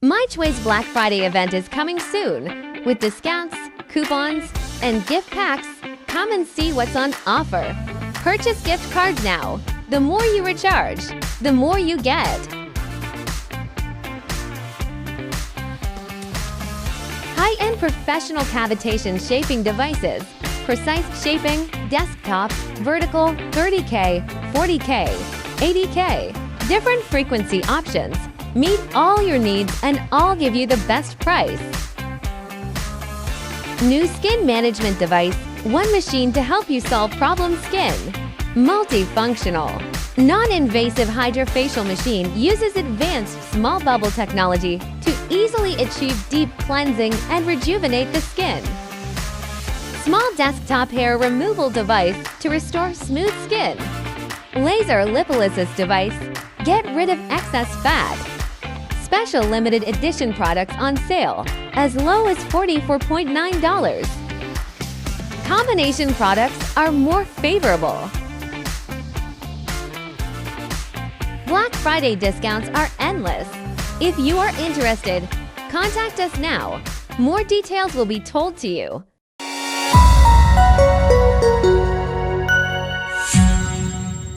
Mychway's Black Friday event is coming soon. With discounts, coupons, and gift packs, come and see what's on offer. Purchase gift cards now. The more you recharge, the more you get. High-end professional cavitation shaping devices. Precise shaping, desktop, vertical, 30K, 40K, 80K. Different frequency options. Meet all your needs and I'll give you the best price. New skin management device. One machine to help you solve problem skin. Multifunctional. Non-invasive hydrofacial machine uses advanced small bubble technology to easily achieve deep cleansing and rejuvenate the skin. Small desktop hair removal device to restore smooth skin. Laser lipolysis device. Get rid of excess fat. Special limited edition products on sale, as low as $44.9. Combination products are more favorable. Black Friday discounts are endless. If you are interested, contact us now. More details will be told to you.